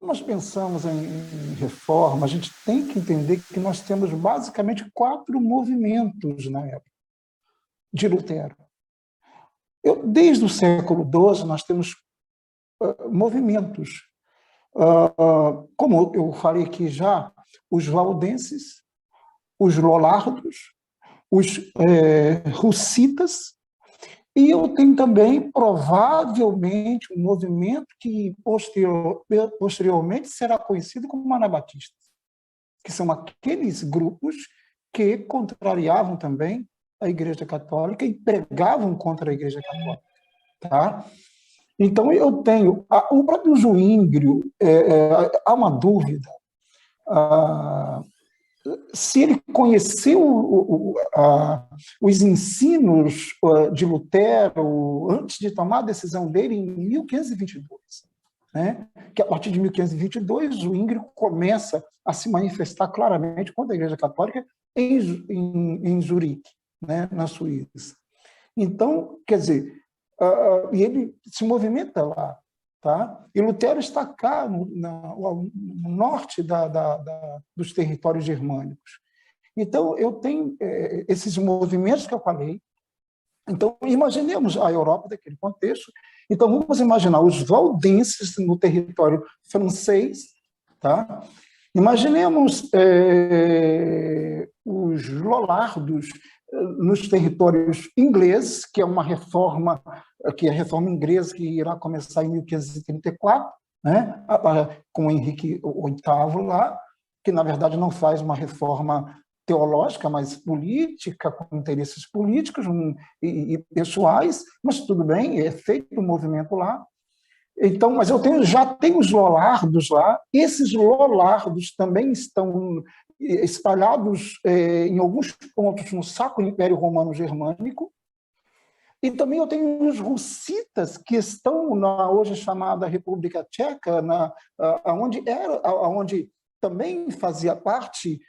nós pensamos em reforma, a gente tem que entender que nós temos basicamente 4 movimentos na época de Lutero. Desde o século XII, nós temos movimentos. Como eu falei aqui já, os valdenses, os lollardos, os russitas, e eu tenho também, provavelmente, um movimento que posteriormente será conhecido como anabatistas, que são aqueles grupos que contrariavam também a Igreja Católica e pregavam contra a Igreja Católica. Tá? Então, eu tenho... O próprio Zwinglio, há uma dúvida se ele conheceu os ensinos de Lutero antes de tomar a decisão dele em 1522. Né? Que a partir de 1522, Zwinglio começa a se manifestar claramente contra a Igreja Católica em Zurique, né? Na Suíça. Então, quer dizer, e ele se movimenta lá. Tá? E Lutero está cá, no norte dos territórios germânicos. Então, eu tenho esses movimentos que eu falei. Então, imaginemos a Europa daquele contexto. Então, vamos imaginar os valdenses no território francês. Tá? Imaginemos os lollardos nos territórios ingleses, que é uma reforma, que é a reforma inglesa que irá começar em 1534, né, com Henrique VIII lá, que na verdade não faz uma reforma teológica, mas política, com interesses políticos e pessoais, mas tudo bem, é feito um movimento lá. Então, mas já tenho os lollardos lá. Esses lollardos também estão espalhados em alguns pontos no Sacro Império Romano Germânico. E também eu tenho os russitas, que estão na hoje chamada República Tcheca, onde também fazia parte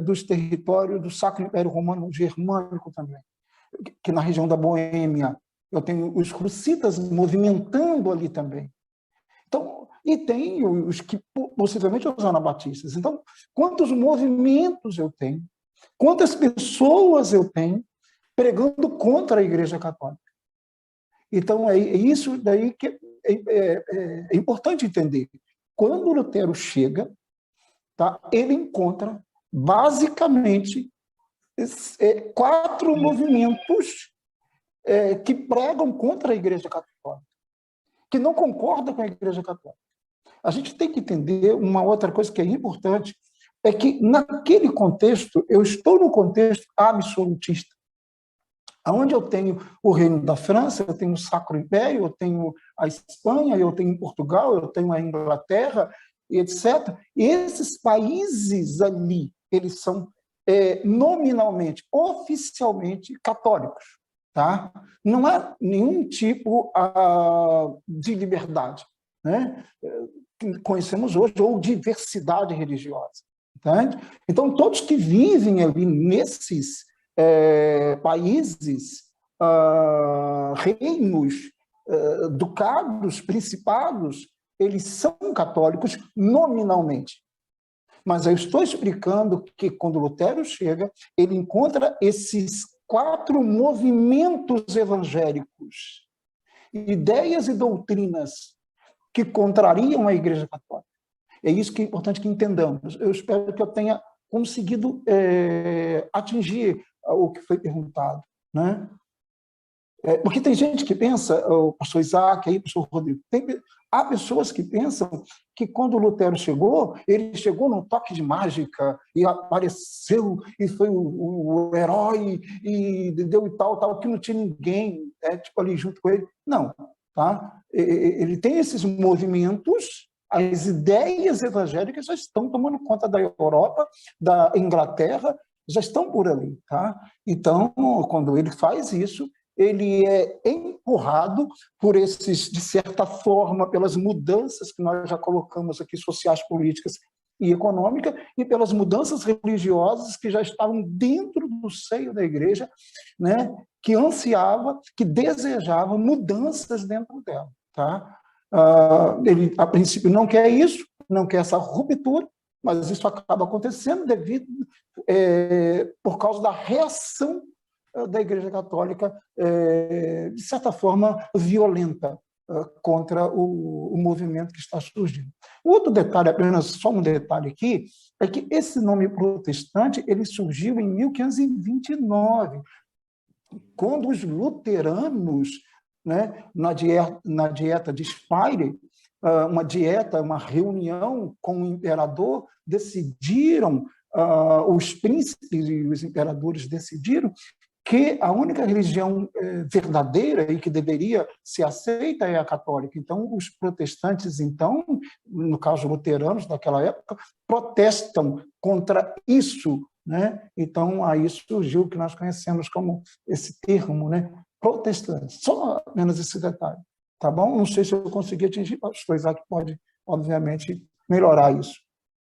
dos territórios do Sacro Império Romano Germânico também, que na região da Boêmia. Eu tenho os russitas movimentando ali também. Então, e tem os que possivelmente os anabatistas. Então, quantos movimentos eu tenho, quantas pessoas eu tenho pregando contra a Igreja Católica. Então, é isso daí que é importante entender. Quando Lutero chega, tá, ele encontra basicamente 4 movimentos que pregam contra a Igreja Católica, que não concordam com a Igreja Católica. A gente tem que entender uma outra coisa que é importante, é que naquele contexto, eu estou no contexto absolutista, onde eu tenho o Reino da França, eu tenho o Sacro Império, eu tenho a Espanha, eu tenho Portugal, eu tenho a Inglaterra, etc. E esses países ali, eles são nominalmente, oficialmente católicos. Tá? Não há nenhum tipo de liberdade, né, que conhecemos hoje, ou diversidade religiosa. Entende? Então, todos que vivem ali nesses países, reinos, ducados, principados, eles são católicos nominalmente. Mas eu estou explicando que, quando Lutero chega, ele encontra esses 4 movimentos evangélicos, ideias e doutrinas que contrariam a Igreja Católica. É isso que é importante que entendamos. Eu espero que eu tenha conseguido atingir o que foi perguntado, né? Porque tem gente que pensa, o pastor Isaac, aí, o pastor Rodrigo, há pessoas que pensam que quando Lutero chegou, ele chegou num toque de mágica e apareceu e foi o herói e deu e tal, que não tinha ninguém tipo, ali junto com ele. Não, tá? Ele tem esses movimentos, as ideias evangélicas já estão tomando conta da Europa, da Inglaterra, já estão por ali. Tá? Então, quando ele faz isso, ele é empurrado por esses, de certa forma, pelas mudanças que nós já colocamos aqui, sociais, políticas e econômicas, e pelas mudanças religiosas que já estavam dentro do seio da igreja, né, que ansiava, que desejava mudanças dentro dela. Tá? Ele, a princípio, não quer isso, não quer essa ruptura, mas isso acaba acontecendo por causa da reação da Igreja Católica, de certa forma, violenta contra o movimento que está surgindo. O outro detalhe, apenas só um detalhe aqui, é que esse nome protestante ele surgiu em 1529, quando os luteranos, né, na dieta de Speyer, uma reunião com o imperador, decidiram, os príncipes e os imperadores decidiram que a única religião verdadeira e que deveria ser aceita é a católica. Então, os protestantes, então, no caso luteranos daquela época, protestam contra isso, né? Então, aí surgiu o que nós conhecemos como esse termo, né? Protestante. Só apenas esse detalhe, tá bom? Não sei se eu consegui atingir, o Isaac pode, obviamente, melhorar isso.